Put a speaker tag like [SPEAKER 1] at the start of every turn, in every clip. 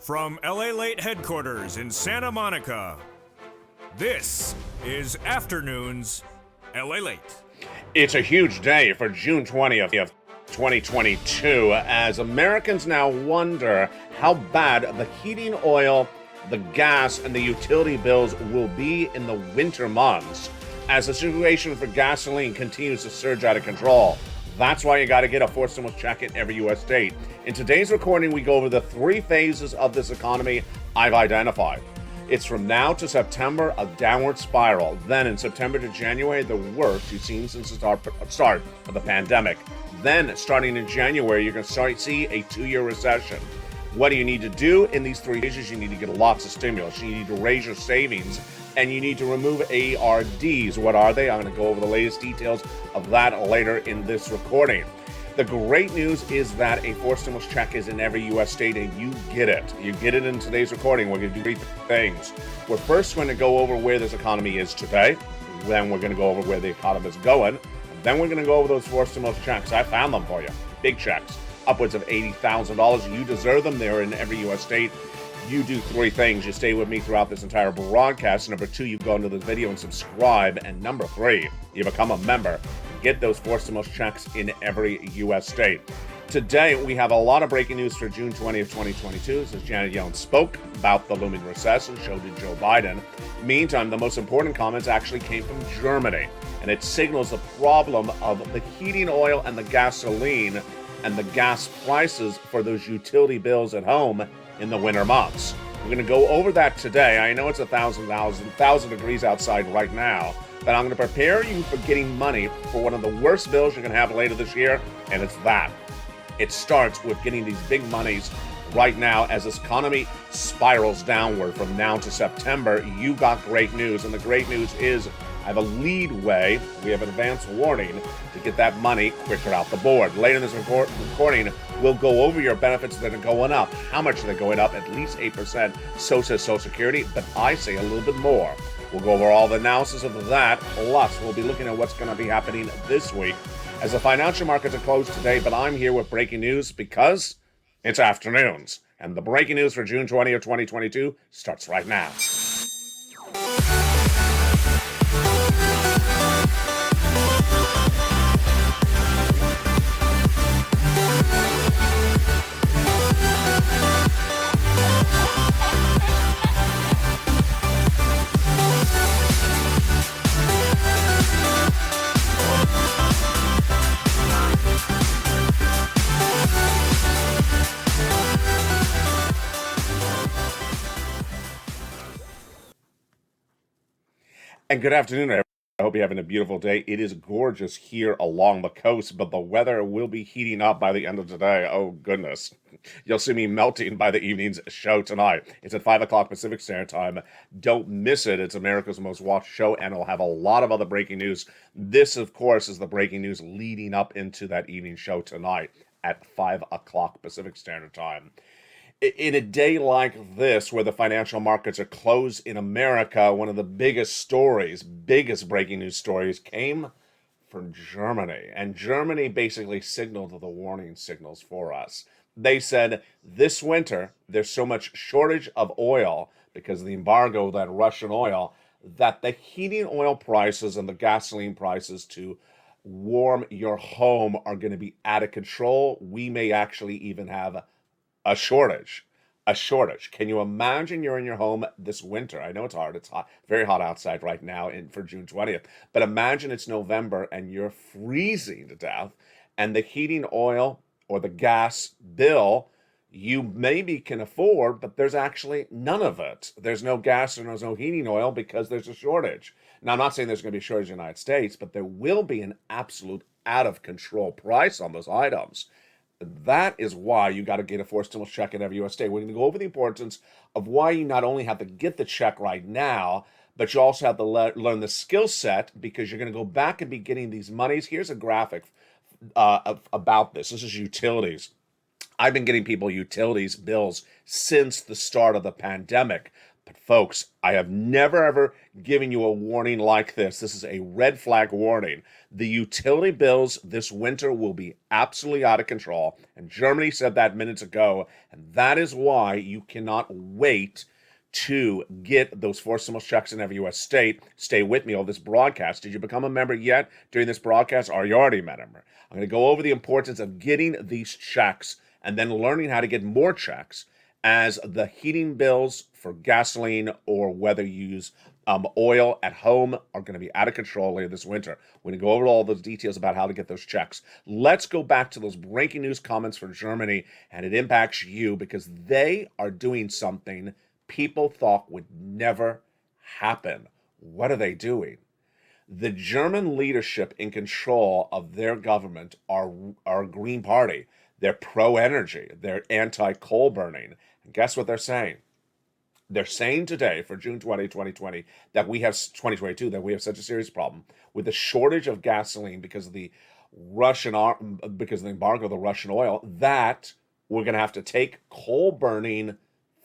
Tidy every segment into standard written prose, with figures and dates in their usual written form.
[SPEAKER 1] From LALATE headquarters in Santa Monica, this is Afternoons LALATE.
[SPEAKER 2] It's a huge day for June 20th of 2022 as Americans now wonder how bad the heating oil, the gas, and the utility bills will be in the winter months as the situation for gasoline continues to surge out of control. That's why you got to get a forced stimulus check in every U.S. state. In today's recording, we go over the three phases of this economy I've identified. It's from now to September, a downward spiral. Then in September to January, the worst you've seen since the start of the pandemic. Then starting in January, you're going to see a 2-year recession. What do you need to do in these three phases? You need to get lots of stimulus. You need to raise your savings, and you need to remove ARDs. What are they? I'm going to go over the latest details of that later in this recording. The great news is that a forced stimulus check is in every U.S. state, and you get it. You get it in today's recording. We're going to do three things. We're first going to go over where this economy is today. Then we're going to go over where the economy is going. And then we're going to go over those forced stimulus checks. I found them for you. Big checks. Upwards of $80,000. You deserve them. They're in every U.S. state. You do three things. You stay with me throughout this entire broadcast. Number two, you go into this video and subscribe. And number three, you become a member. Get those forced stimulus checks in every U.S. state. Today, we have a lot of breaking news for June 20th, 2022. As Janet Yellen spoke about the looming recession, so did Joe Biden. Meantime, the most important comments actually came from Germany. And it signals the problem of the heating oil and the gasoline and the gas prices for those utility bills at home in the winter months. We're going to go over that today. I know it's 1,000 degrees outside right now, but I'm going to prepare you for getting money for one of the worst bills you're going to have later this year, and it's that. It starts with getting these big monies right now as this economy spirals downward from now to September. You got great news, and the great news is I have a leadway. We have an advance warning to get that money quicker out the board. Later in this recording, we'll go over your benefits that are going up. How much are they going up? At least 8%. So says Social Security, but I say a little bit more. We'll go over all the analysis of that. Plus, we'll be looking at what's going to be happening this week as the financial markets are closed today, but I'm here with breaking news because it's afternoons. And the breaking news for June 20th, 2022 starts right now. And good afternoon, everyone. I hope you're having a beautiful day. It is gorgeous here along the coast, but the weather will be heating up by the end of today. Oh, goodness. You'll see me melting by the evening's show tonight. It's at 5 o'clock Pacific Standard Time. Don't miss it. It's America's most watched show, and it'll have a lot of other breaking news. This, of course, is the breaking news leading up into that evening show tonight at 5 o'clock Pacific Standard Time. In a day like this, where the financial markets are closed in America, one of the biggest breaking news stories came from Germany. And Germany basically signaled the warning signals for us. They said this winter, there's so much shortage of oil because of the embargo of that Russian oil, that the heating oil prices and the gasoline prices to warm your home are going to be out of control. We may actually even have a shortage. Can you imagine you're in your home this winter? I know it's hard. It's hot, very hot outside right now for June 20th. But imagine it's November and you're freezing to death, and the heating oil or the gas bill you maybe can afford, but there's actually none of it. There's no gas and there's no heating oil because there's a shortage. Now, I'm not saying there's going to be a shortage in the United States, but there will be an absolute out-of-control price on those items. That is why you got to get a forced stimulus check in every U.S. state. We're going to go over the importance of why you not only have to get the check right now, but you also have to learn the skill set because you're going to go back and be getting these monies. Here's a graphic about this. This is utilities. I've been getting people utilities bills since the start of the pandemic. But folks, I have never ever given you a warning like this. This is a red flag warning. The utility bills this winter will be absolutely out of control. And Germany said that minutes ago. And that is why you cannot wait to get those four stimulus checks in every U.S. state. Stay with me on this broadcast. Did you become a member yet during this broadcast? Or are you already a member? I'm going to go over the importance of getting these checks and then learning how to get more checks as the heating bills for gasoline or whether you use oil at home are going to be out of control later this winter. We're going to go over all those details about how to get those checks. Let's go back to those breaking news comments from Germany, and it impacts you because they are doing something people thought would never happen. What are they doing? The German leadership in control of their government are Green Party. They're pro-energy. They're anti-coal burning. And guess what they're saying? They're saying today, for June 20, 2020, that we have 2022, that we have such a serious problem with the shortage of gasoline because of the because of the embargo of the Russian oil, that we're going to have to take coal burning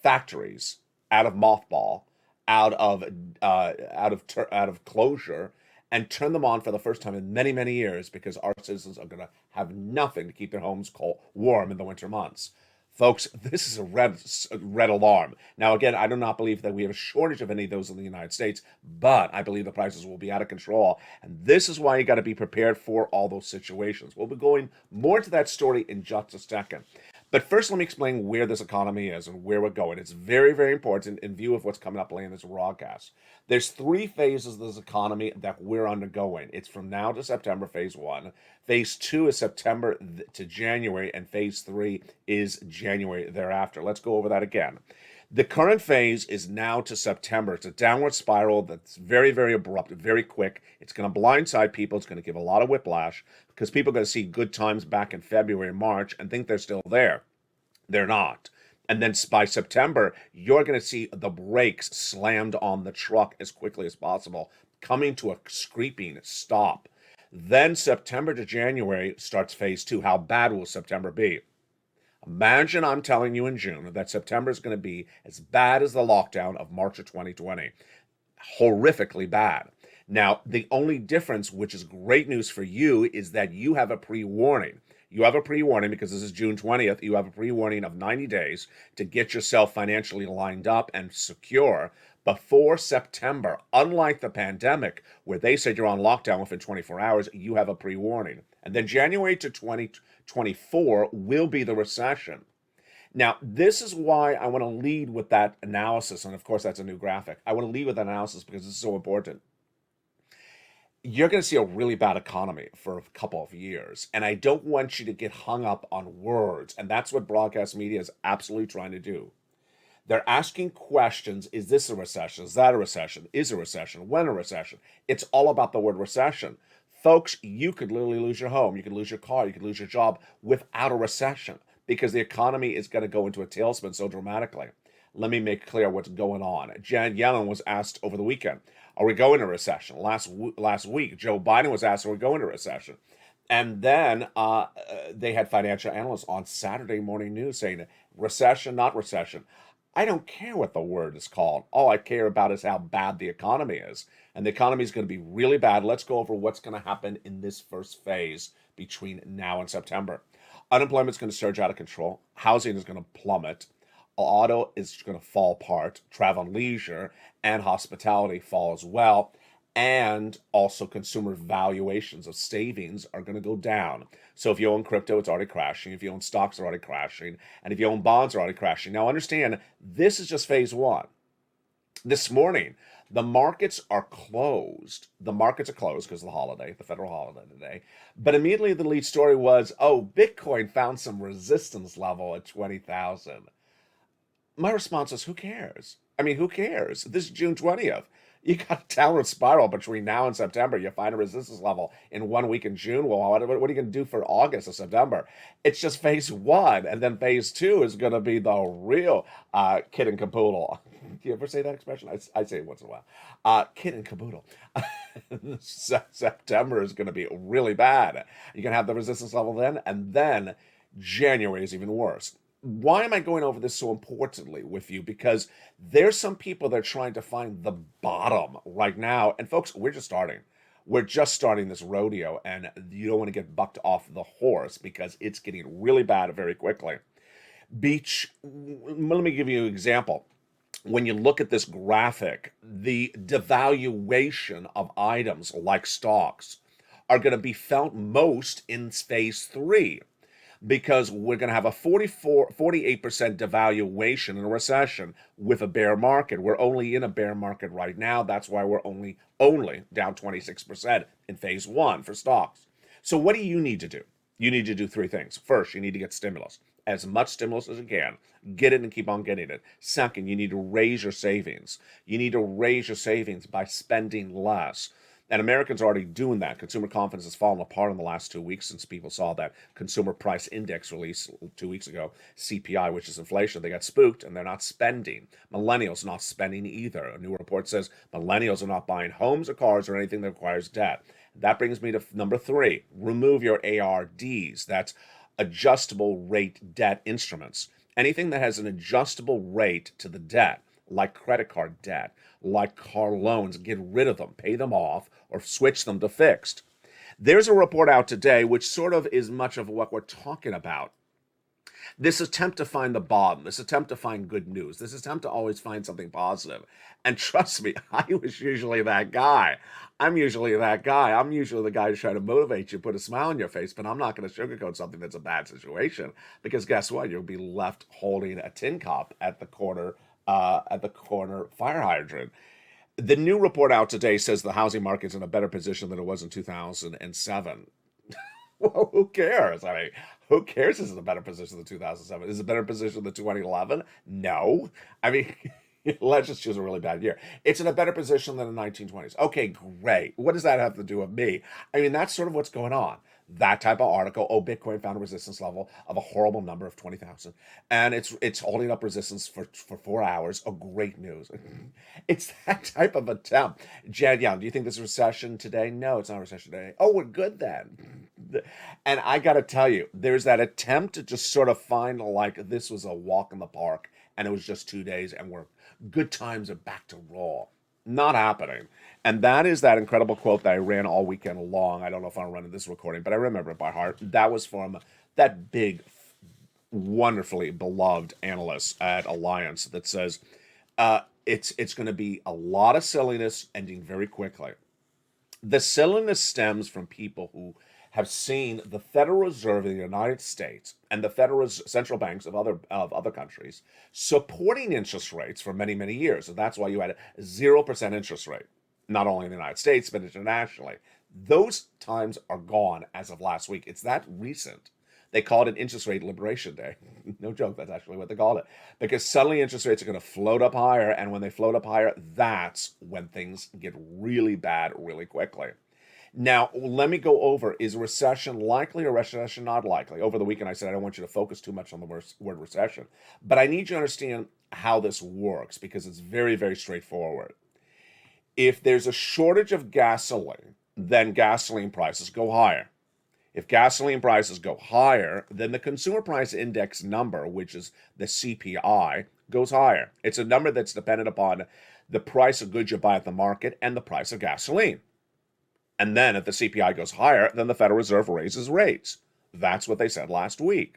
[SPEAKER 2] factories out of mothball, out of closure, and turn them on for the first time in many, many years because our citizens are going to have nothing to keep their homes warm in the winter months. Folks, this is a red alarm. Now, again, I do not believe that we have a shortage of any of those in the United States, but I believe the prices will be out of control. And this is why you got to be prepared for all those situations. We'll be going more to that story in just a second. But first, let me explain where this economy is and where we're going. It's very, very important in view of what's coming up later in this broadcast. There's three phases of this economy that we're undergoing. It's from now to September, phase one. Phase two is September to January, and phase three is January thereafter. Let's go over that again. The current phase is now to September. It's a downward spiral that's very, very abrupt, very quick. It's going to blindside people. It's going to give a lot of whiplash because people are going to see good times back in February and March and think they're still there. They're not. And then by September, you're going to see the brakes slammed on the truck as quickly as possible, coming to a screeching stop. Then September to January starts phase two. How bad will September be? Imagine I'm telling you in June that September is going to be as bad as the lockdown of March of 2020. Horrifically bad. Now, the only difference, which is great news for you, is that you have a pre-warning. You have a pre-warning because this is June 20th. You have a pre-warning of 90 days to get yourself financially lined up and secure before September. Unlike the pandemic, where they said you're on lockdown within 24 hours, you have a pre-warning. And then January to 2024 will be the recession. Now, this is why I want to lead with that analysis. And of course, that's a new graphic. I want to lead with that analysis because this is so important. You're going to see a really bad economy for a couple of years. And I don't want you to get hung up on words. And that's what broadcast media is absolutely trying to do. They're asking questions. Is this a recession? Is that a recession? Is a recession? When a recession? It's all about the word recession. Folks, you could literally lose your home. You could lose your car. You could lose your job without a recession because the economy is going to go into a tailspin so dramatically. Let me make clear what's going on. Janet Yellen was asked over the weekend, are we going into recession? Last week, Joe Biden was asked, are we going into recession? And then they had financial analysts on Saturday morning news saying, recession, not recession. I don't care what the word is called. All I care about is how bad the economy is. And the economy is going to be really bad. Let's go over what's going to happen in this first phase between now and September. Unemployment is going to surge out of control. Housing is going to plummet. Auto is going to fall apart. Travel and leisure and hospitality fall as well. And also consumer valuations of savings are going to go down. So if you own crypto, it's already crashing. If you own stocks, are already crashing. And if you own bonds, are already crashing. Now understand, this is just phase one. This morning, the markets are closed. The markets are closed because of the holiday, the federal holiday today. But immediately the lead story was, oh, Bitcoin found some resistance level at 20,000. My response is, who cares? I mean, who cares? This is June 20th. You got a downward spiral between now and September. You find a resistance level in 1 week in June. Well, what are you going to do for August or September? It's just phase one. And then phase two is going to be the real kid and caboodle. Do you ever say that expression? I say it once in a while. Kid and caboodle. September is going to be really bad. You're going to have the resistance level then. And then January is even worse. why am I going over this so importantly with you? Because there's some people that are trying to find the bottom right now. And folks, we're just starting. We're just starting this rodeo, and you don't want to get bucked off the horse because it's getting really bad very quickly. Let me give you an example. When you look at this graphic, the devaluation of items like stocks are going to be felt most in phase three, because we're going to have a 48% devaluation in a recession with a bear market. We're only in a bear market right now. That's why we're only down 26% in phase one for stocks. So what do you need to do? You need to do three things. First, you need to get stimulus, as much stimulus as you can. Get it and keep on getting it. Second, you need to raise your savings. You need to raise your savings by spending less. And Americans are already doing that. Consumer confidence has fallen apart in the last 2 weeks since people saw that consumer price index release 2 weeks ago, CPI, which is inflation. They got spooked and they're not spending. Millennials not spending either. A new report says millennials are not buying homes or cars or anything that requires debt. That brings me to number three. Remove your ARDs. That's adjustable rate debt instruments. Anything that has an adjustable rate to the debt, like credit card debt, like car loans, get rid of them, pay them off, or switch them to fixed. There's a report out today which sort of is much of what we're talking about. This attempt to find the bottom, this attempt to find good news, this attempt to always find something positive. And trust me, I was usually that guy. I'm usually that guy. I'm usually the guy who's trying to motivate you, put a smile on your face, but I'm not going to sugarcoat something that's a bad situation, because guess what? You'll be left holding a tin cup at the corner fire hydrant. The new report out today says the housing market's in a better position than it was in 2007. Well, who cares? I mean, who cares? This is a better position than 2007. Is it a better position than 2011? No. I mean, let's just choose a really bad year. It's in a better position than the 1920s. Okay, great. What does that have to do with me? I mean, that's sort of what's going on. That type of article. Oh, Bitcoin found a resistance level of a horrible number of 20,000, and it's holding up resistance for 4 hours. Oh, great news! It's that type of attempt. Jed Young, do you think this is a recession today? No, it's not a recession today. Oh, we're good then. And I got to tell you, there's that attempt to just sort of find like this was a walk in the park, and it was just 2 days, and we're good times are back to raw. Not happening. And that is that incredible quote that I ran all weekend long. I don't know if I'm running this recording, but I remember it by heart. That was from that big, wonderfully beloved analyst at Alliance that says it's going to be a lot of silliness ending very quickly. The silliness stems from people who have seen the Federal Reserve of the United States and the federal central banks of other countries supporting interest rates for many, many years. And that's why you had a 0% interest rate, not only in the United States, but internationally. Those times are gone as of last week. It's that recent. They called it Interest Rate Liberation Day. No joke, that's actually what they called it. Because suddenly interest rates are going to float up higher, and when they float up higher, that's when things get really bad really quickly. Now, let me go over, is recession likely or recession not likely? Over the weekend, I said I don't want you to focus too much on the word recession, but I need you to understand how this works, because it's very, very straightforward. If there's a shortage of gasoline, then gasoline prices go higher. If gasoline prices go higher, then the consumer price index number, which is the CPI, goes higher. It's a number that's dependent upon the price of goods you buy at the market and the price of gasoline. And then if the CPI goes higher, then the Federal Reserve raises rates. That's what they said last week.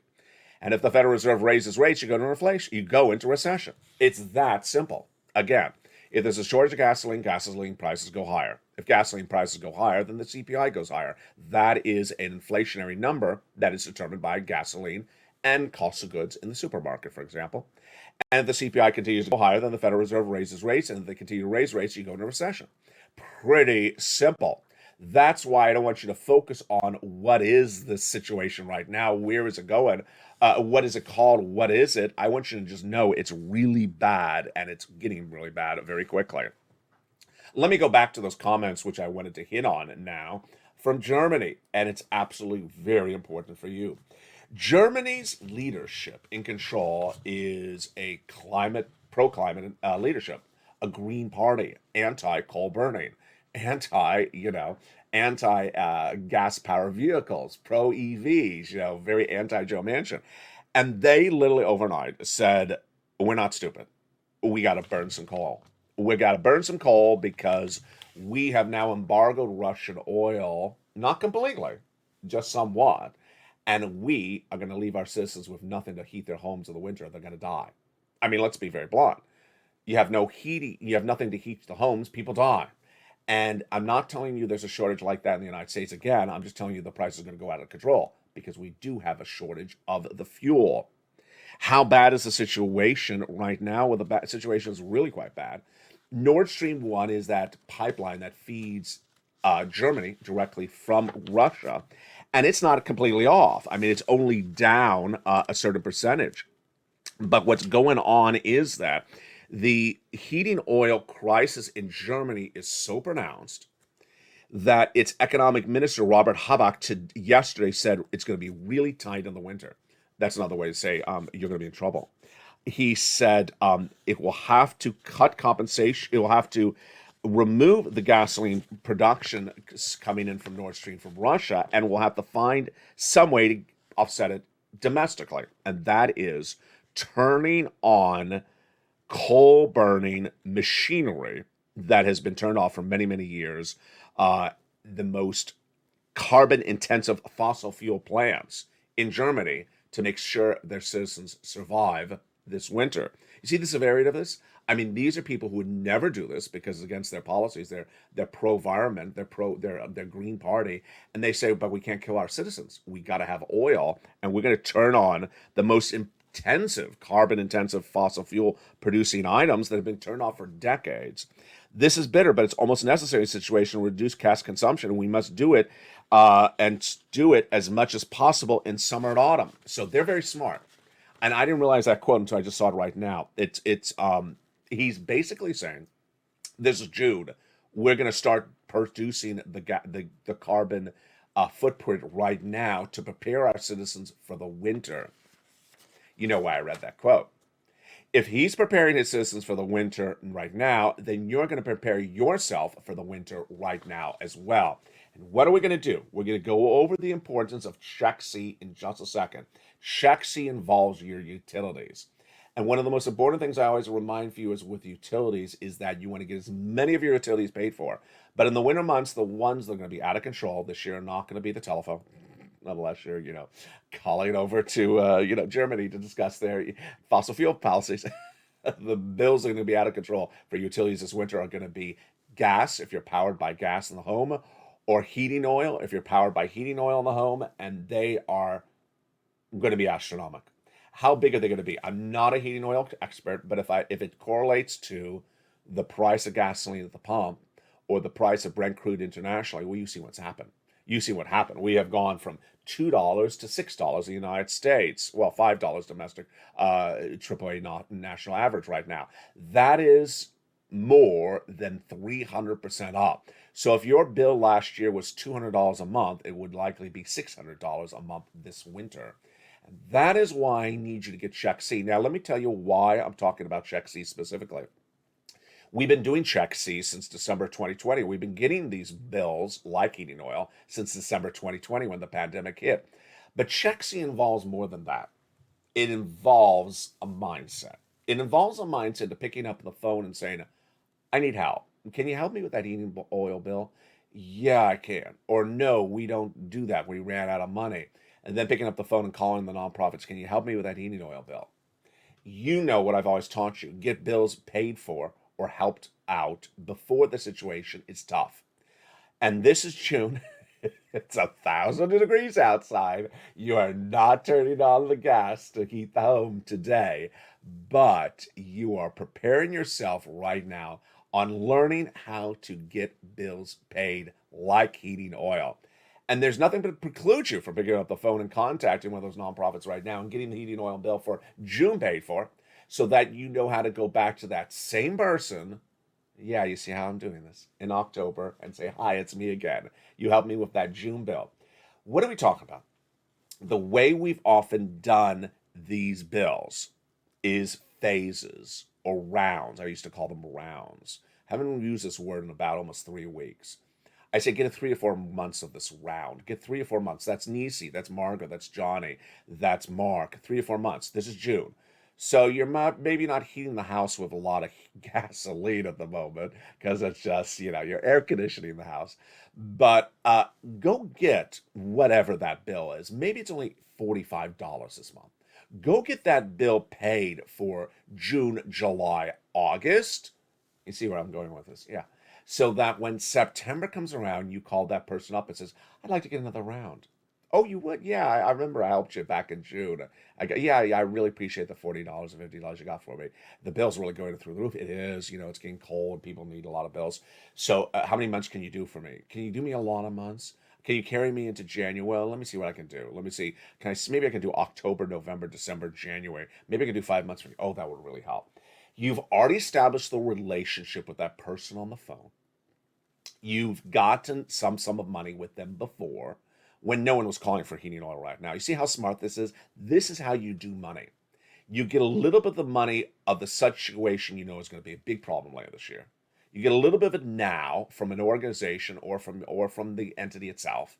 [SPEAKER 2] And if the Federal Reserve raises rates, you go into inflation. You go into recession. It's that simple. Again, if there's a shortage of gasoline prices go higher. If gasoline prices go higher, then the CPI goes higher. That is an inflationary number that is determined by gasoline and cost of goods in the supermarket, for example. And if the CPI continues to go higher, then the Federal Reserve raises rates. And if they continue to raise rates, you go into recession. Pretty simple. That's why I don't want you to focus on what is the situation right now, where is it going, what is it called, what is it. I want you to just know it's really bad, and it's getting really bad very quickly. Let me go back to those comments, which I wanted to hit on now, from Germany, and it's absolutely very important for you. Germany's leadership in control is a pro-climate leadership, a green party, anti-coal burning, anti gas power vehicles, pro EVs, very anti Joe Manchin. And they literally overnight said, we're not stupid. We got to burn some coal. We got to burn some coal because we have now embargoed Russian oil, not completely, just somewhat. And we are going to leave our citizens with nothing to heat their homes in the winter. They're going to die. I mean, let's be very blunt. You have no heating, you have nothing to heat the homes, people die. And I'm not telling you there's a shortage like that in the United States again. I'm just telling you the price is going to go out of control because we do have a shortage of the fuel. How bad is the situation right now? Well, the situation is really quite bad. Nord Stream 1 is that pipeline that feeds Germany directly from Russia, and it's not completely off. I mean, it's only down a certain percentage. But what's going on is that the heating oil crisis in Germany is so pronounced that its economic minister, Robert Habeck, yesterday said it's going to be really tight in the winter. That's another way to say you're going to be in trouble. He said it will have to cut compensation. It will have to remove the gasoline production coming in from Nord Stream from Russia, and we'll have to find some way to offset it domestically. And that is turning on coal burning machinery that has been turned off for many, many years, the most carbon intensive fossil fuel plants in Germany to make sure their citizens survive this winter. You see the severity of this? I mean, these are people who would never do this because it's against their policies. They're pro-environment, they're Green Party, and they say, but we can't kill our citizens. We got to have oil, and we're going to turn on the most intensive, carbon-intensive fossil fuel producing items that have been turned off for decades. This is bitter, but it's almost necessary situation to reduce gas consumption, and we must do it and do it as much as possible in summer and autumn. So they're very smart. And I didn't realize that quote until I just saw it right now. He's basically saying, this is June, we're going to start producing the carbon footprint right now to prepare our citizens for the winter. You know why I read that quote. If he's preparing his citizens for the winter right now, then you're going to prepare yourself for the winter right now as well. And what are we going to do? We're going to go over the importance of Check C in just a second. Check C involves your utilities. And one of the most important things I always remind viewers with utilities is that you want to get as many of your utilities paid for. But in the winter months, the ones that are going to be out of control this year are not going to be the telephone, unless you're, calling over to, Germany to discuss their fossil fuel policies. The bills are going to be out of control for utilities this winter are going to be gas, if you're powered by gas in the home, or heating oil, if you're powered by heating oil in the home, and they are going to be astronomical. How big are they going to be? I'm not a heating oil expert, but if it correlates to the price of gasoline at the pump or the price of Brent crude internationally, well, you see what's happened. You see what happened. We have gone from $2 to $6 in the United States. Well, $5 domestic, AAA national average right now. That is more than 300% up. So if your bill last year was $200 a month, it would likely be $600 a month this winter. And that is why I need you to get Check C. Now, let me tell you why I'm talking about Check C specifically. We've been doing Check C since December 2020. We've been getting these bills, like heating oil, since December 2020 when the pandemic hit. But Check C involves more than that. It involves a mindset. It involves a mindset of picking up the phone and saying, I need help. Can you help me with that heating oil bill? Yeah, I can. Or no, we don't do that. We ran out of money. And then picking up the phone and calling the nonprofits, can you help me with that heating oil bill? You know what I've always taught you. Get bills paid for or helped out before the situation is tough. And this is June. It's 1,000 degrees outside. You are not turning on the gas to heat the home today, but you are preparing yourself right now on learning how to get bills paid like heating oil. And there's nothing to preclude you from picking up the phone and contacting one of those nonprofits right now and getting the heating oil bill for June paid for so that you know how to go back to that same person. Yeah, you see how I'm doing this in October and say, hi, it's me again. You help me with that June bill. What are we talking about? The way we've often done these bills is phases or rounds. I used to call them rounds. I haven't used this word in about almost 3 weeks. I say get a 3 or 4 months of this round. Get 3 or 4 months. That's Nisi, that's Margaret, that's Johnny, that's Mark. 3 or 4 months. This is June. So you're maybe not heating the house with a lot of gasoline at the moment because it's just, you're air conditioning the house. But go get whatever that bill is. Maybe it's only $45 this month. Go get that bill paid for June, July, August. You see where I'm going with this? Yeah. So that when September comes around, you call that person up and says, I'd like to get another round. Oh, you would? Yeah, I remember I helped you back in June. Yeah, I really appreciate the $40 or $50 you got for me. The bill's really going through the roof. It is, it's getting cold. People need a lot of bills. So how many months can you do for me? Can you do me a lot of months? Can you carry me into January? Well, let me see what I can do. Let me see. Maybe I can do October, November, December, January. Maybe I can do 5 months for you. Oh, that would really help. You've already established the relationship with that person on the phone. You've gotten some sum of money with them before when no one was calling for heating oil right now. You see how smart this is? This is how you do money. You get a little bit of the money of the situation you know is going to be a big problem later this year. You get a little bit of it now from an organization or from the entity itself.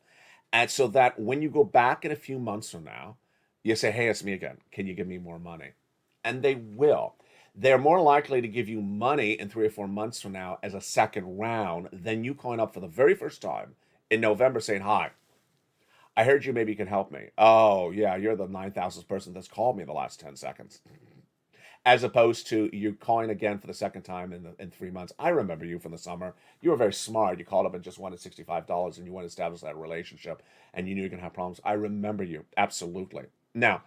[SPEAKER 2] And so that when you go back in a few months from now, you say, hey, it's me again. Can you give me more money? And they will. They're more likely to give you money in 3 or 4 months from now as a second round than you calling up for the very first time in November saying, hi, I heard you maybe can help me. Oh, yeah, you're the 9,000th person that's called me in the last 10 seconds. As opposed to you calling again for the second time in 3 months. I remember you from the summer. You were very smart. You called up and just wanted $65 and you wanted to establish that relationship and you knew you were going to have problems. I remember you. Absolutely. Now,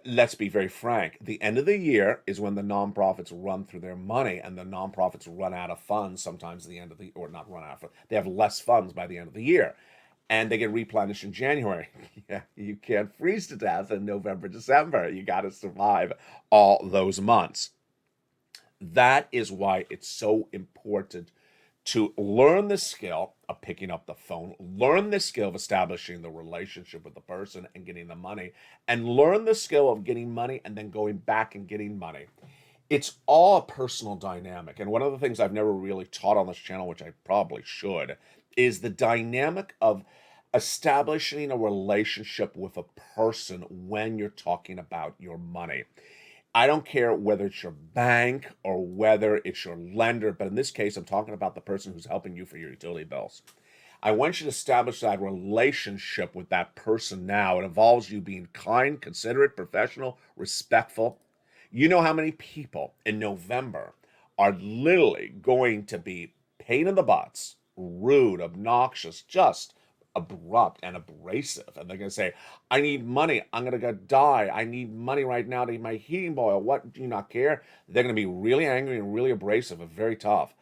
[SPEAKER 2] let's be very frank. The end of the year is when the nonprofits run through their money and the nonprofits run out of funds sometimes at the end of or not run out of funds. They have less funds by the end of the year. And they get replenished in January. Yeah, you can't freeze to death in November, December. You got to survive all those months. That is why it's so important to learn the skill of picking up the phone, learn the skill of establishing the relationship with the person and getting the money, and learn the skill of getting money and then going back and getting money. It's all a personal dynamic. And one of the things I've never really taught on this channel, which I probably should, is the dynamic of establishing a relationship with a person when you're talking about your money. I don't care whether it's your bank or whether it's your lender, but in this case, I'm talking about the person who's helping you for your utility bills. I want you to establish that relationship with that person now. It involves you being kind, considerate, professional, respectful. You know how many people in November are literally going to be pain in the butts, rude, obnoxious, just abrupt and abrasive. And they're going to say, I need money. I'm going to die. I need money right now to eat my heating oil. What, do you not care? They're going to be really angry and really abrasive and very tough.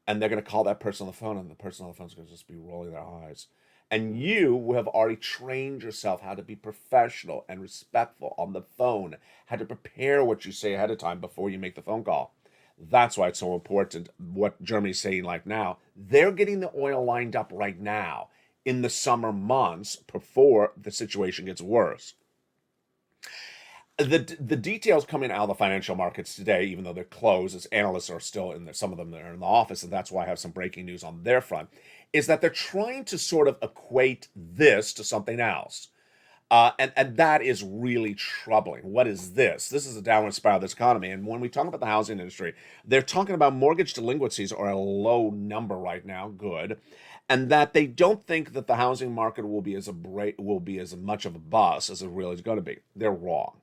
[SPEAKER 2] And they're going to call that person on the phone, and the person on the phone is going to just be rolling their eyes. And you have already trained yourself how to be professional and respectful on the phone, how to prepare what you say ahead of time before you make the phone call. That's why it's so important what Germany's saying like now. They're getting the oil lined up right now in the summer months before the situation gets worse. The details coming out of the financial markets today, even though they're closed, as analysts are still in there, some of them are in the office, and that's why I have some breaking news on their front, is that they're trying to sort of equate this to something else. And that is really troubling. What is this? This is a downward spiral of this economy. And when we talk about the housing industry, they're talking about mortgage delinquencies are a low number right now, good, and that they don't think that the housing market will be as much of a bust as it really is going to be. They're wrong.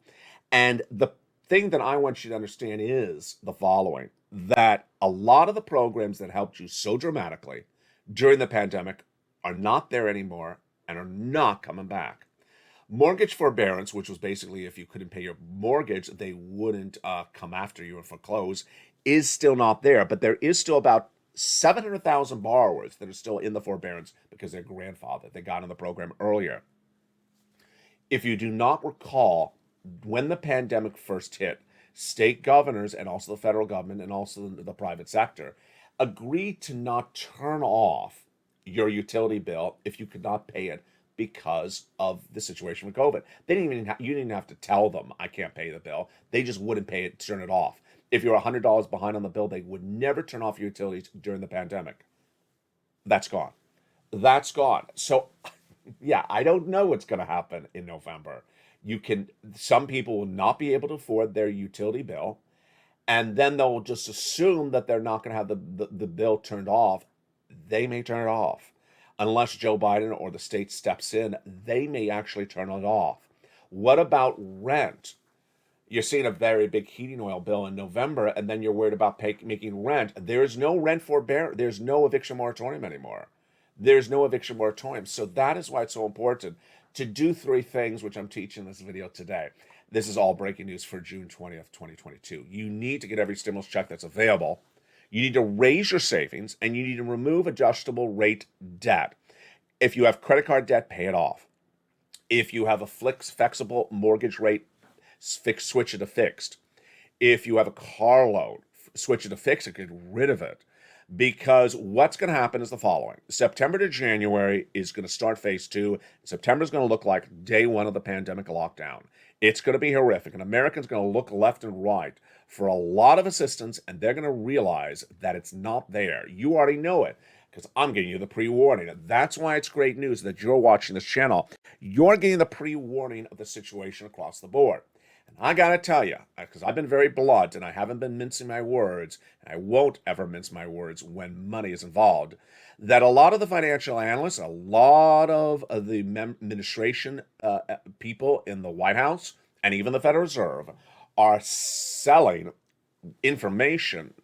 [SPEAKER 2] And the thing that I want you to understand is the following, that a lot of the programs that helped you so dramatically during the pandemic are not there anymore and are not coming back. Mortgage forbearance, which was basically if you couldn't pay your mortgage, they wouldn't come after you or foreclose, is still not there. But there is still about 700,000 borrowers that are still in the forbearance because they're grandfathered. They got in the program earlier. If you do not recall, when the pandemic first hit, state governors and also the federal government and also the private sector agreed to not turn off your utility bill if you could not pay it because of the situation with COVID. You didn't have to tell them, I can't pay the bill. They just wouldn't pay it, turn it off. If you're $100 behind on the bill, they would never turn off your utilities during the pandemic. That's gone. That's gone. So, yeah, I don't know what's going to happen in November. Some people will not be able to afford their utility bill, and then they'll just assume that they're not going to have the bill turned off. They may turn it off. Unless Joe Biden or the state steps in, they may actually turn it off. What about rent? You're seeing a very big heating oil bill in November, and then you're worried about making rent. There's no rent forbearance. There's no eviction moratorium anymore. There's no eviction moratorium. So that is why it's so important to do three things, which I'm teaching in this video today. This is all breaking news for June 20th, 2022. You need to get every stimulus check that's available. You need to raise your savings, and you need to remove adjustable rate debt. If you have credit card debt, pay it off. If you have a flexible mortgage rate, switch it to fixed. If you have a car loan, switch it to fixed and get rid of it. Because what's going to happen is the following. September to January is going to start phase 2. September is going to look like day 1 of the pandemic lockdown. It's going to be horrific. And Americans are going to look left and right for a lot of assistance, and they're going to realize that it's not there. You already know it, because I'm giving you the pre-warning. That's why it's great news that you're watching this channel. You're getting the pre-warning of the situation across the board. And I got to tell you, because I've been very blunt and I haven't been mincing my words, and I won't ever mince my words when money is involved, that a lot of the financial analysts, a lot of the administration people in the White House, and even the Federal Reserve are selling information,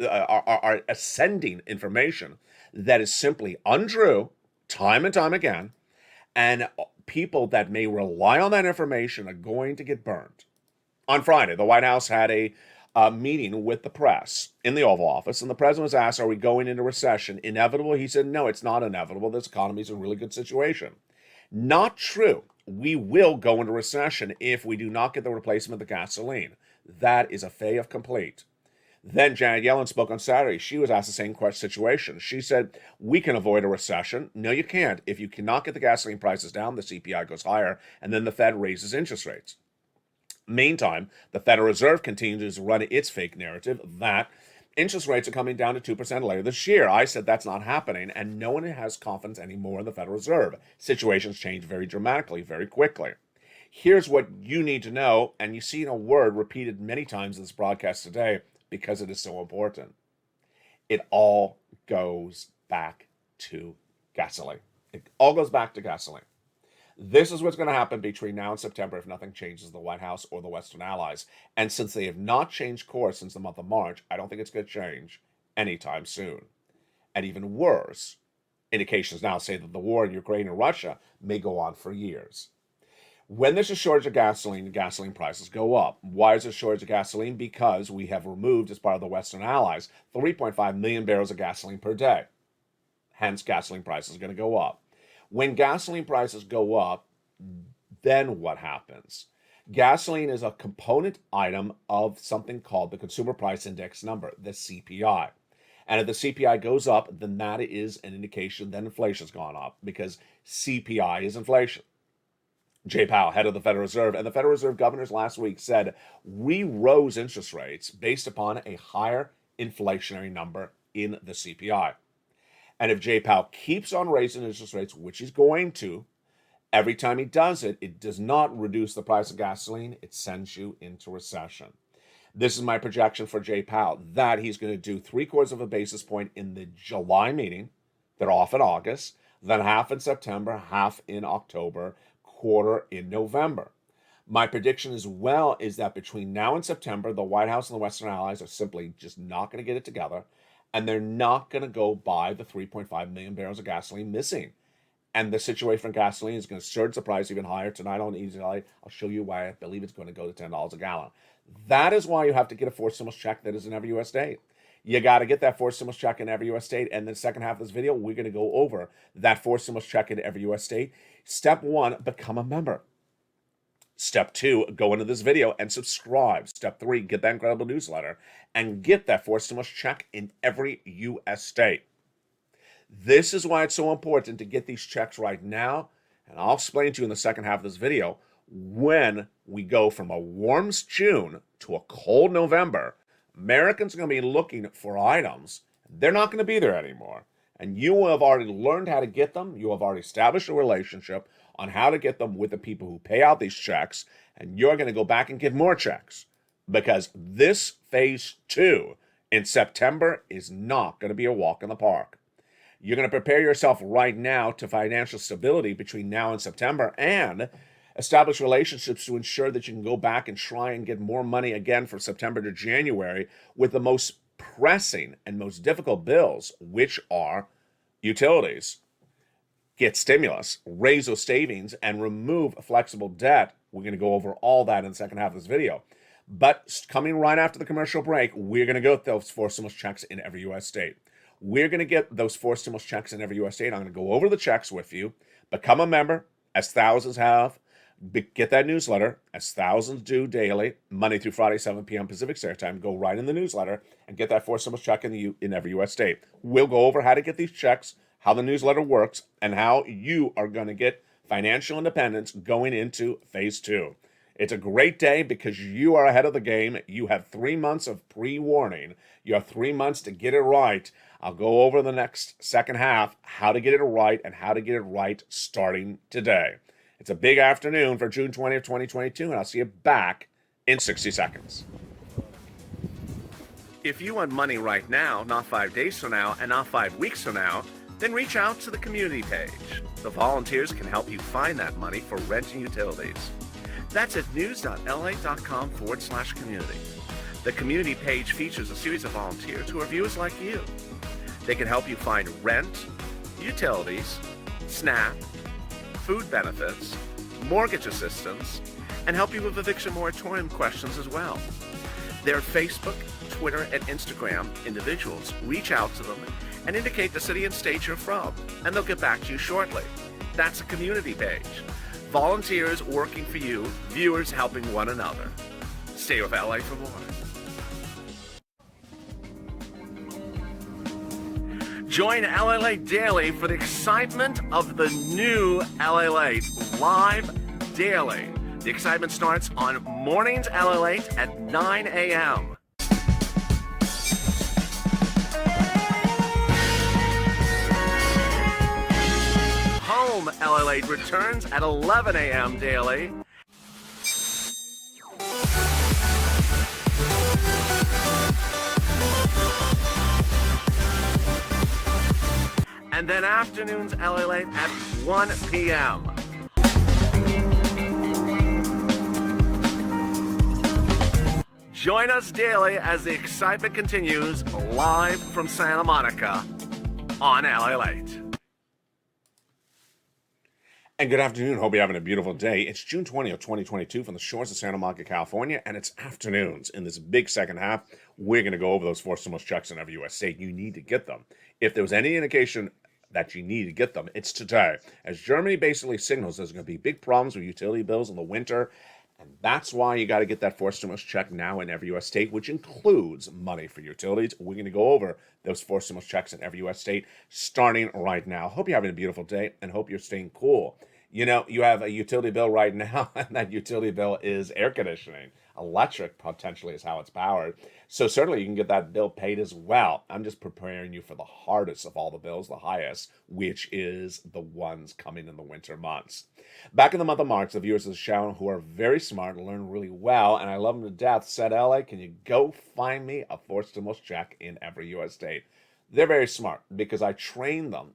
[SPEAKER 2] are sending information that is simply untrue time and time again, and people that may rely on that information are going to get burned. On Friday, the White House had a meeting with the press in the Oval Office, and the president was asked, are we going into recession? Inevitable? He said, no, it's not inevitable. This economy is in a really good situation. Not true. We will go into recession if we do not get the replacement of the gasoline. That is a fait of complete. Then Janet Yellen spoke on Saturday. She was asked the same situation. She said, we can avoid a recession. No, you can't. If you cannot get the gasoline prices down, the CPI goes higher, and then the Fed raises interest rates. Meantime, the Federal Reserve continues to run its fake narrative that interest rates are coming down to 2% later this year. I said that's not happening, and no one has confidence anymore in the Federal Reserve. Situations change very dramatically, very quickly. Here's what you need to know, and you see a word repeated many times in this broadcast today because it is so important. It all goes back to gasoline. It all goes back to gasoline. This is what's going to happen between now and September if nothing changes the White House or the Western allies. And since they have not changed course since the month of March, I don't think it's going to change anytime soon. And even worse, indications now say that the war in Ukraine and Russia may go on for years. When there's a shortage of gasoline, gasoline prices go up. Why is there a shortage of gasoline? Because we have removed, as part of the Western allies, 3.5 million barrels of gasoline per day. Hence, gasoline prices are going to go up. When gasoline prices go up, then what happens? Gasoline is a component item of something called the Consumer Price Index number, the CPI. And if the CPI goes up, then that is an indication that inflation's gone up, because CPI is inflation. Jay Powell, head of the Federal Reserve, and the Federal Reserve governors last week said we rose interest rates based upon a higher inflationary number in the CPI. And if Jay Powell keeps on raising interest rates, which he's going to, every time he does it, it does not reduce the price of gasoline. It sends you into recession. This is my projection for Jay Powell, that he's going to do 3/4 of a basis point in the July meeting. They're off in August, then half in September, half in October, quarter in November. My prediction as well is that between now and September, the White House and the Western allies are simply just not going to get it together. And they're not going to go buy the 3.5 million barrels of gasoline missing. And the situation for gasoline is going to surge the price even higher. Tonight on Easy Light, I'll show you why I believe it's going to go to $10 a gallon. That is why you have to get a forced stimulus check that is in every U.S. state. You got to get that forced stimulus check in every U.S. state. And the second half of this video, we're going to go over that forced stimulus check in every U.S. state. Step 1, become a member. Step 2, go into this video and subscribe. Step 3, get that incredible newsletter and get that forced stimulus check in every U.S. state. This is why it's so important to get these checks right now, and I'll explain to you in the second half of this video when we go from a warm June to a cold November. Americans are going to be looking for items. They're not going to be there anymore. And you have already learned how to get them. You have already established a relationship on how to get them with the people who pay out these checks. And you're going to go back and get more checks because this phase 2 in September is not going to be a walk in the park. You're going to prepare yourself right now to financial stability between now and September and establish relationships to ensure that you can go back and try and get more money again from September to January with the most pressing and most difficult bills, which are utilities. Get stimulus, raise those savings, and remove flexible debt. We're going to go over all that in the second half of this video. But coming right after the commercial break, we're going to go with those 4 stimulus checks in every U.S. state. We're going to get those 4 stimulus checks in every U.S. state. I'm going to go over the checks with you. Become a member, as thousands have. Get that newsletter, as thousands do daily, Monday through Friday, 7 p.m. Pacific Standard Time. Go right in the newsletter and get that 4 stimulus check in every U.S. state. We'll go over how to get these checks, how the newsletter works, and how you are going to get financial independence going into phase 2. It's a great day because you are ahead of the game. You have 3 months of pre-warning. You have 3 months to get it right. I'll go over the next second half how to get it right and how to get it right starting today. It's a big afternoon for June 20th, 2022, and I'll see you back in 60 seconds. If you want money right now, not 5 days from now, and not 5 weeks from now, then reach out to the community page. The volunteers can help you find that money for rent and utilities. That's at news.la.com/community. The community page features a series of volunteers who are viewers like you. They can help you find rent, utilities, SNAP, food benefits, mortgage assistance, and help you with eviction moratorium questions as well. Their Facebook, Twitter, and Instagram individuals reach out to them and indicate the city and state you're from, and they'll get back to you shortly. That's a community page. Volunteers working for you, viewers helping one another. Stay with LA for more. Join LALATE Daily for the excitement of the new LALATE live daily. The excitement starts on mornings LALATE at 9 a.m. Home LALATE returns at 11 a.m. daily. And then afternoons LALATE at 1 p.m. Join us daily as the excitement continues live from Santa Monica on LALATE. And good afternoon. Hope you're having a beautiful day. It's June 20th, 2022 from the shores of Santa Monica, California, and it's afternoons. In this big second half, we're going to go over those 4 stimulus checks in every U.S. state. You need to get them. If there was any indication that you need to get them, it's today. As Germany basically signals there's going to be big problems with utility bills in the winter, and that's why you got to get that 4 stimulus check now in every U.S. state, which includes money for utilities. We're going to go over those 4 stimulus checks in every U.S. state starting right now. Hope you're having a beautiful day and hope you're staying cool. You know, you have a utility bill right now, and that utility bill is air conditioning. Electric, potentially, is how it's powered. So certainly you can get that bill paid as well. I'm just preparing you for the hardest of all the bills, the highest, which is the ones coming in the winter months. Back in the month of March, the viewers of the show who are very smart and learn really well, and I love them to death, said, LA, can you go find me a 4 stimulus check in every U.S. state? They're very smart because I train them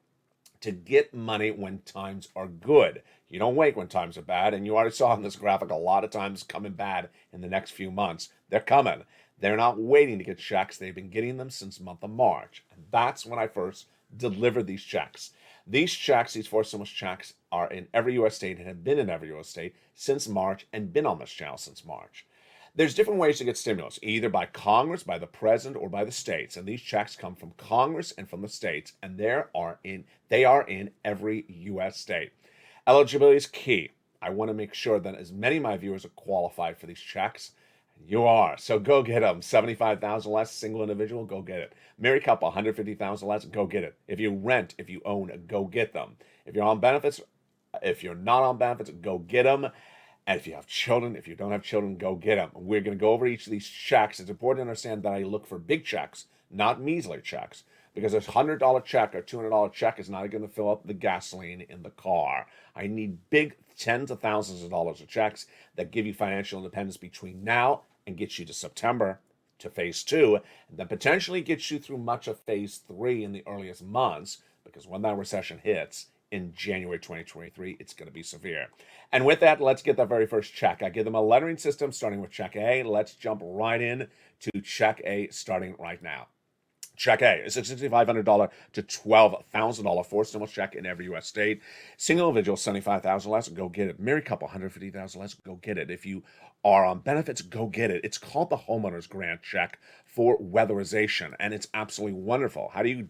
[SPEAKER 2] to get money when times are good. You don't wait when times are bad, and you already saw in this graphic a lot of times coming bad in the next few months. They're coming. They're not waiting to get checks. They've been getting them since the month of March. And that's when I first delivered these checks. These checks, these 4 stimulus checks, are in every U.S. state and have been in every U.S. state since March and been on this channel since March. There's different ways to get stimulus, either by Congress, by the president, or by the states. And these checks come from Congress and from the states, and they are in every U.S. state. Eligibility is key. I want to make sure that as many of my viewers are qualified for these checks. You are. So go get them. 75,000 less, single individual, go get it. Married couple, 150,000 less, go get it. If you rent, if you own, go get them. If you're on benefits, if you're not on benefits, go get them. And if you have children, if you don't have children, go get them. We're going to go over each of these checks. It's important to understand that I look for big checks, not measly checks. because a $100 check or $200 check is not going to fill up the gasoline in the car. I need big tens of thousands of dollars of checks that give you financial independence between now and get you to September to phase 2, and then potentially gets you through much of phase 3 in the earliest months, because when that recession hits in January 2023, it's going to be severe. And with that, let's get the very first check. I give them a lettering system starting with check A. Let's jump right in to check A starting right now. Check A is a $6,500 to $12,000 four stimulus check in every U.S. state. Single individual, $75,000 less, go get it. Married couple, $150,000 less, go get it. If you are on benefits, go get it. It's called the Homeowners Grant Check for weatherization, and it's absolutely wonderful. How do you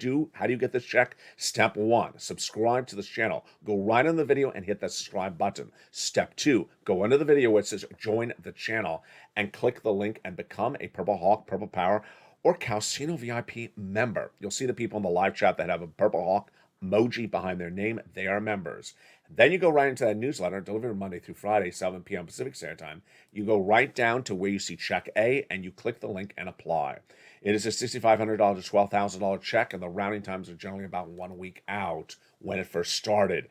[SPEAKER 2] get this check? Step 1, subscribe to this channel. Go right on the video and hit that subscribe button. Step 2, go under the video where it says join the channel and click the link and become a Purple Hawk, Purple Power, or Calcino VIP member. You'll see the people in the live chat that have a Purple Hawk emoji behind their name. They are members. Then you go right into that newsletter, delivered Monday through Friday, 7 p.m. Pacific Standard Time. You go right down to where you see check A, and you click the link and apply. It is a $6,500 to $12,000 check, and the rounding times are generally about 1 week out when it first started.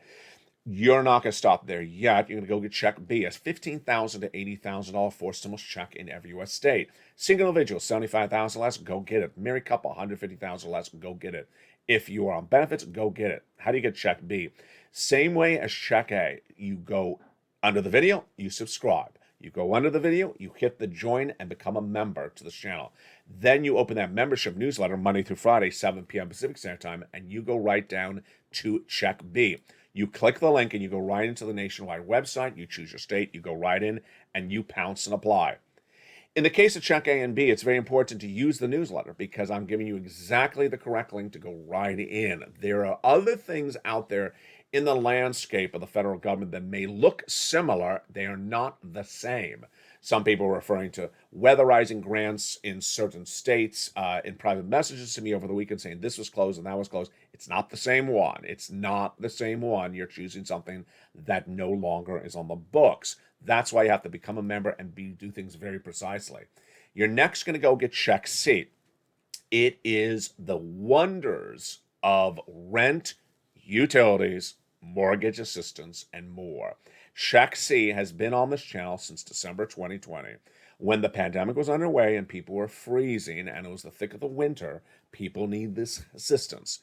[SPEAKER 2] You're not going to stop there yet. You're going to go get check B, a $15,000 to $80,000 four stimulus check in every U.S. state. Single individual, $75,000 less, go get it. Married couple, $150,000 less, go get it. If you are on benefits, go get it. How do you get check B? Same way as check A. You go under the video, you subscribe. You go under the video, you hit the join and become a member to this channel. Then you open that membership newsletter Monday through Friday, 7 p.m. Pacific Standard Time, and you go right down to check B. You click the link and you go right into the nationwide website. You choose your state, you go right in, and you pounce and apply. In the case of check A and B, it's very important to use the newsletter because I'm giving you exactly the correct link to go right in. There are other things out there in the landscape of the federal government that may look similar. They are not the same. Some people are referring to weatherizing grants in certain states in private messages to me over the weekend saying this was closed and that was closed. It's not the same one. It's not the same one. You're choosing something that no longer is on the books. That's why you have to become a member and do things very precisely. You're next going to go get check C. It is the wonders of rent, utilities, mortgage assistance, and more. Check C has been on this channel since December 2020. When the pandemic was underway and people were freezing and it was the thick of the winter, people need this assistance.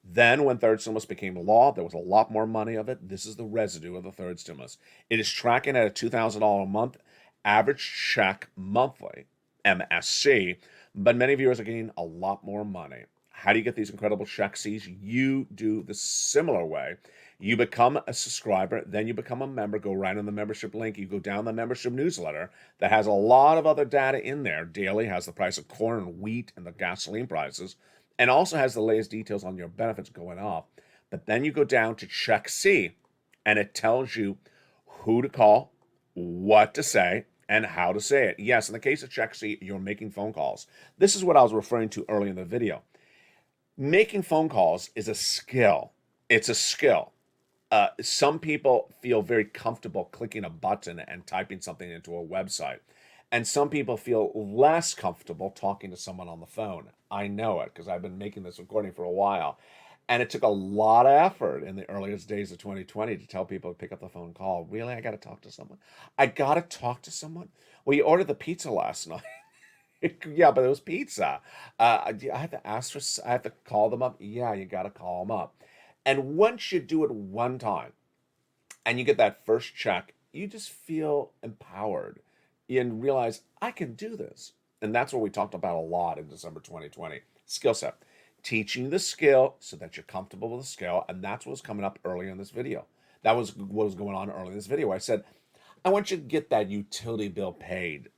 [SPEAKER 2] Then when third stimulus became law, there was a lot more money of it. This is the residue of the third stimulus. It is tracking at a $2,000 a month average check monthly, MSC, but many viewers are getting a lot more money. How do you get these incredible check Cs? You do the similar way. You become a subscriber, then you become a member, go right on the membership link, you go down the membership newsletter that has a lot of other data in there. Daily has the price of corn and wheat and the gasoline prices, and also has the latest details on your benefits going up. But then you go down to check C, and it tells you who to call, what to say, and how to say it. Yes, in the case of check C, you're making phone calls. This is what I was referring to earlier in the video. Making phone calls is a skill. It's a skill. Some people feel very comfortable clicking a button and typing something into a website. And some people feel less comfortable talking to someone on the phone. I know it because I've been making this recording for a while. And it took a lot of effort in the earliest days of 2020 to tell people to pick up the phone call. Really, I got to talk to someone? I got to talk to someone? Well, you ordered the pizza last night. Yeah, but it was pizza. I have to I have to call them up. Yeah, you got to call them up. And once you do it one time and you get that first check, you just feel empowered and realize I can do this. And that's what we talked about a lot in December 2020. Skill set. Teaching the skill so that you're comfortable with the skill. And that's what was coming up earlier in this video. That was what was going on earlier in this video. I said, I want you to get that utility bill paid.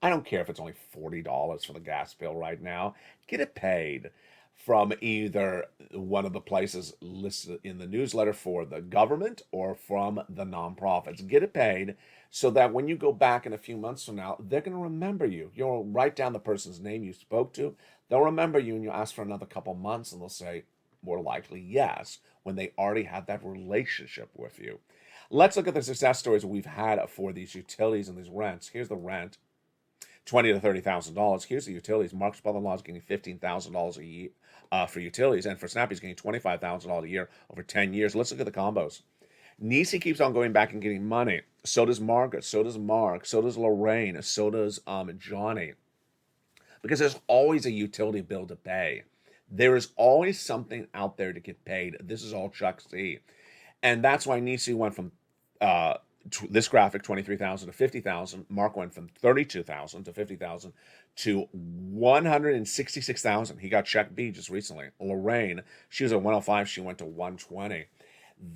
[SPEAKER 2] I don't care if it's only $40 for the gas bill right now. Get it paid from either one of the places listed in the newsletter for the government or from the nonprofits. Get it paid so that when you go back in a few months from now, they're going to remember you. You'll write down the person's name you spoke to. They'll remember you and you'll ask for another couple months and they'll say, more likely, yes, when they already had that relationship with you. Let's look at the success stories we've had for these utilities and these rents. Here's the rent. $20,000 to $30,000. Here's the utilities. Mark's brother-in-law is getting $15,000 a year for utilities, and for SNAP, he's getting $25,000 a year over 10 years. Let's look at the combos. Nisi keeps on going back and getting money. So does Margaret. So does Mark. So does Lorraine. So does Johnny. Because there's always a utility bill to pay. There is always something out there to get paid. This is all Chuck C. And that's why Nisi went from this graphic, 23,000 to 50,000. Mark went from 32,000 to 50,000 to 166,000. He got check B just recently. Lorraine, she was at 105. She went to 120.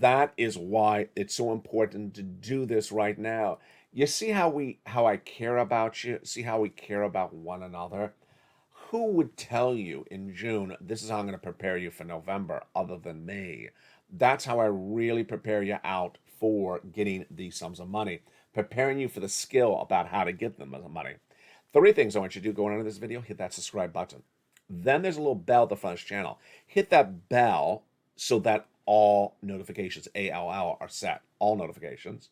[SPEAKER 2] That is why it's so important to do this right now. You see how I care about you? See how we care about one another? Who would tell you in June, this is how I'm going to prepare you for November, other than me? That's how I really prepare you out for getting these sums of money, preparing you for the skill about how to get them as money. 3 things I want you to do going into this video. Hit that subscribe button. Then there's a little bell at the front of this channel. Hit that bell so that all notifications, ALL, are set, all notifications.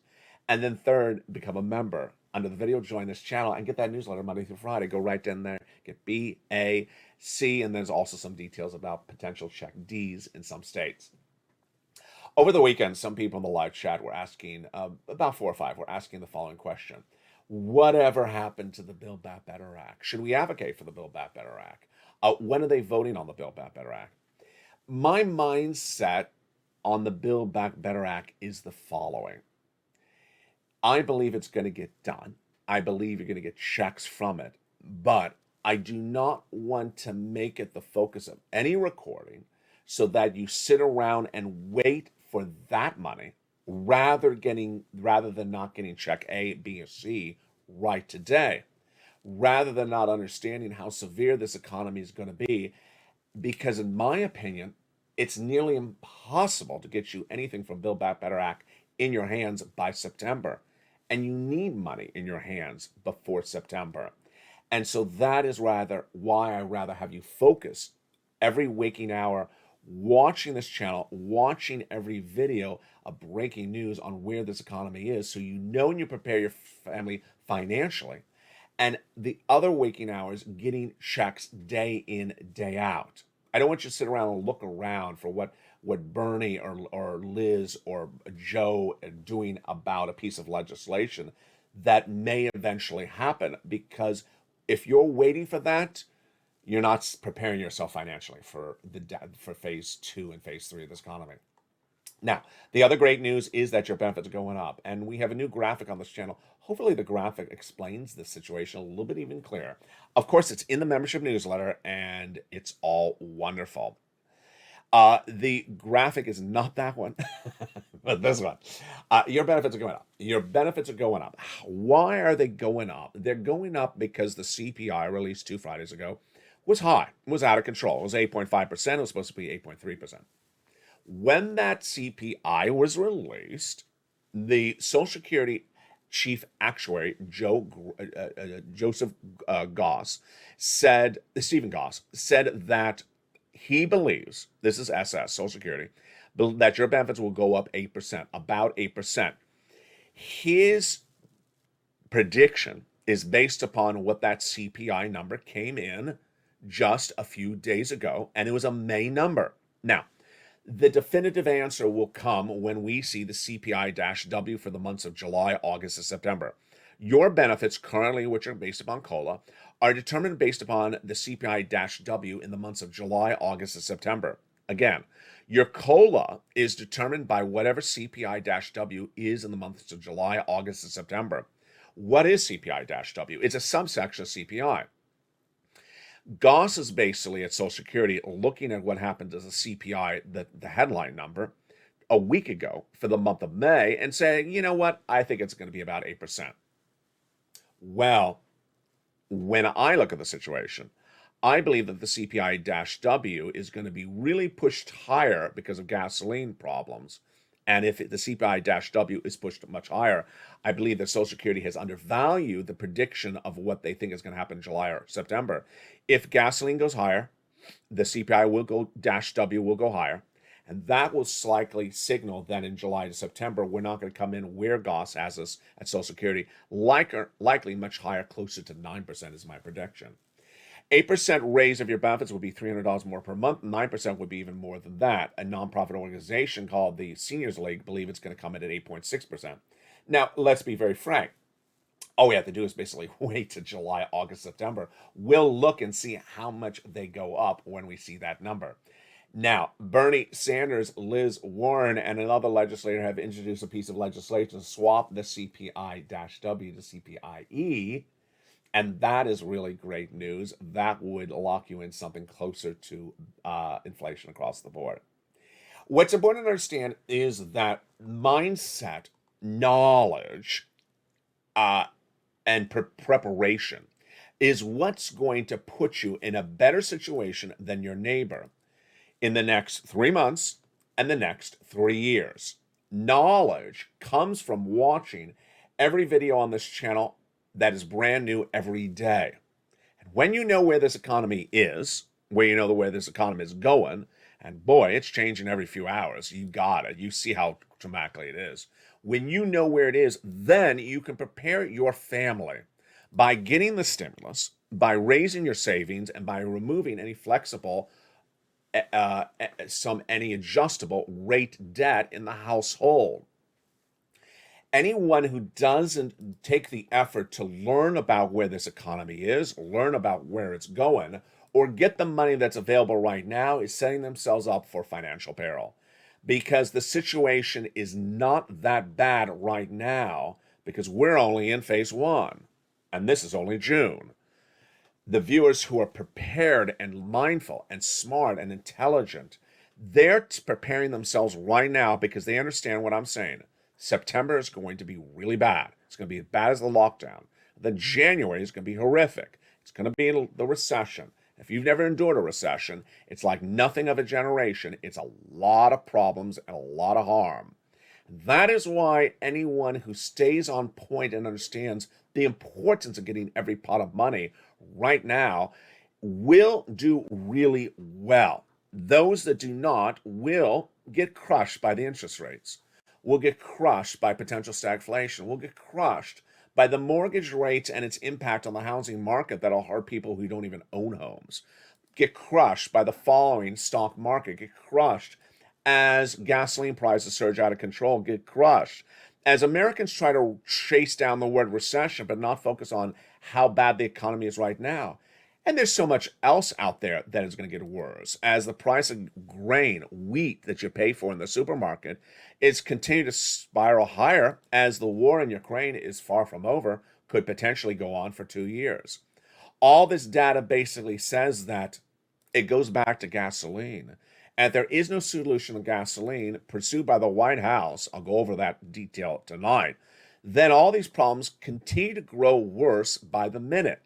[SPEAKER 2] And then third, become a member. Under the video, join this channel and get that newsletter Monday through Friday. Go right in there, get B, A, C, and there's also some details about potential check Ds in some states. Over the weekend, some people in the live chat were asking, about 4 or 5, were asking the following question. Whatever happened to the Build Back Better Act? Should we advocate for the Build Back Better Act? When are they voting on the Build Back Better Act? My mindset on the Build Back Better Act is the following. I believe it's going to get done. I believe you're going to get checks from it. But I do not want to make it the focus of any recording so that you sit around and wait for that money rather than not getting check A, B, or C right today, rather than not understanding how severe this economy is going to be. Because in my opinion, it's nearly impossible to get you anything from Build Back Better Act in your hands by September. And you need money in your hands before September. And so that is why I rather have you focus every waking hour watching this channel, watching every video of breaking news on where this economy is, so you know and you prepare your family financially. And the other waking hours, getting checks day in, day out. I don't want you to sit around and look around for what Bernie or Liz or Joe are doing about a piece of legislation that may eventually happen, because if you're waiting for that, you're not preparing yourself financially for phase 2 and phase 3 of this economy. Now, the other great news is that your benefits are going up, and we have a new graphic on this channel. Hopefully the graphic explains this situation a little bit even clearer. Of course, it's in the membership newsletter, and it's all wonderful. The graphic is not that one, but this one. Your benefits are going up. Your benefits are going up. Why are they going up? They're going up because the CPI released 2 Fridays ago was high, was out of control. It was 8.5%. It was supposed to be 8.3%. When that CPI was released, the Social Security chief actuary, Stephen Goss, said that he believes, this is SS, Social Security, that your benefits will go up 8%, about 8%. His prediction is based upon what that CPI number came in just a few days ago, and it was a May number. Now, the definitive answer will come when we see the CPI-W for the months of July, August, and September. Your benefits currently, which are based upon COLA, are determined based upon the CPI-W in the months of July, August, and September. Again, your COLA is determined by whatever CPI-W is in the months of July, August, and September. What is CPI-W? It's a subsection of CPI. Goss is basically at Social Security looking at what happened to the CPI, the headline number, a week ago for the month of May, and saying, you know what, I think it's going to be about 8%. Well, when I look at the situation, I believe that the CPI-W is going to be really pushed higher because of gasoline problems. And if the CPI-W is pushed much higher, I believe that Social Security has undervalued the prediction of what they think is going to happen in July or September. If gasoline goes higher, the CPI will go -W will go higher. And that will likely signal that in July to September, we're not going to come in where Goss has us at Social Security, likely much higher, closer to 9% is my prediction. 8% raise of your benefits would be $300 more per month. 9% would be even more than that. A nonprofit organization called the Seniors League believe it's going to come in at 8.6%. Now, let's be very frank. All we have to do is basically wait to July, August, September. We'll look and see how much they go up when we see that number. Now, Bernie Sanders, Liz Warren, and another legislator have introduced a piece of legislation to swap the CPI-W to CPIE, and that is really great news. That would lock you in something closer to inflation across the board. What's important to understand is that mindset, knowledge, and preparation is what's going to put you in a better situation than your neighbor in the next 3 months and the next 3 years. Knowledge comes from watching every video on this channel that is brand new every day. And when you know where this economy is, where you know where this economy is going, and boy, it's changing every few hours. You got it. You see how dramatically it is. When you know where it is, then you can prepare your family by getting the stimulus, by raising your savings, and by removing any flexible any adjustable rate debt in the household. Anyone who doesn't take the effort to learn about where this economy is, learn about where it's going, or get the money that's available right now is setting themselves up for financial peril. Because the situation is not that bad right now, because we're only in phase 1, and this is only June. The viewers who are prepared and mindful and smart and intelligent, they're preparing themselves right now because they understand what I'm saying. September is going to be really bad. It's going to be as bad as the lockdown. Then January is going to be horrific. It's going to be the recession. If you've never endured a recession, it's like nothing of a generation. It's a lot of problems and a lot of harm. That is why anyone who stays on point and understands the importance of getting every pot of money right now will do really well. Those that do not will get crushed by the interest rates, will get crushed by potential stagflation, will get crushed by the mortgage rates and its impact on the housing market that'll hurt people who don't even own homes, get crushed by the following stock market, get crushed as gasoline prices surge out of control, get crushed as Americans try to chase down the word recession but not focus on how bad the economy is right now. And there's so much else out there that is going to get worse. As the price of grain, wheat that you pay for in the supermarket is continuing to spiral higher, as the war in Ukraine is far from over, could potentially go on for 2 years. All this data basically says that it goes back to gasoline. And there is no solution to gasoline pursued by the White House. I'll go over that detail tonight. Then all these problems continue to grow worse by the minute.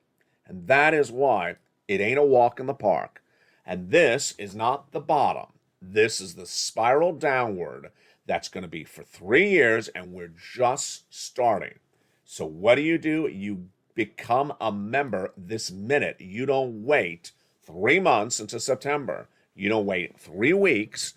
[SPEAKER 2] And that is why it ain't a walk in the park. And this is not the bottom. This is the spiral downward that's going to be for 3 years, and we're just starting. So what do? You become a member this minute. You don't wait 3 months into September. You don't wait 3 weeks.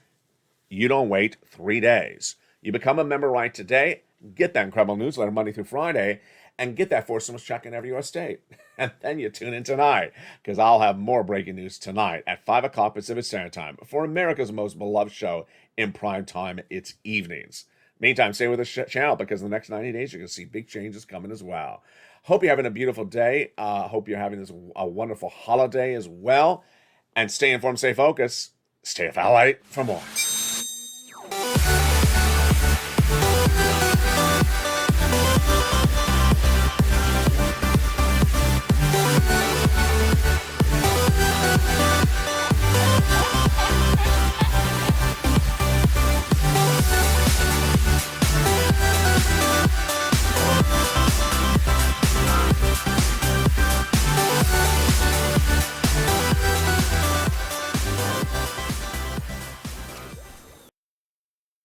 [SPEAKER 2] You don't wait 3 days. You become a member right today. Get that incredible newsletter Monday through Friday, and get that 4 stimulus check in every U.S. state. And then you tune in tonight, because I'll have more breaking news tonight at 5 o'clock Pacific Standard Time for America's most beloved show in prime time. It's evenings. Meantime, stay with the channel, because in the next 90 days, you're going to see big changes coming as well. Hope you're having a beautiful day. Hope you're having a wonderful holiday as well. And stay informed, stay focused. Stay LALATE for more.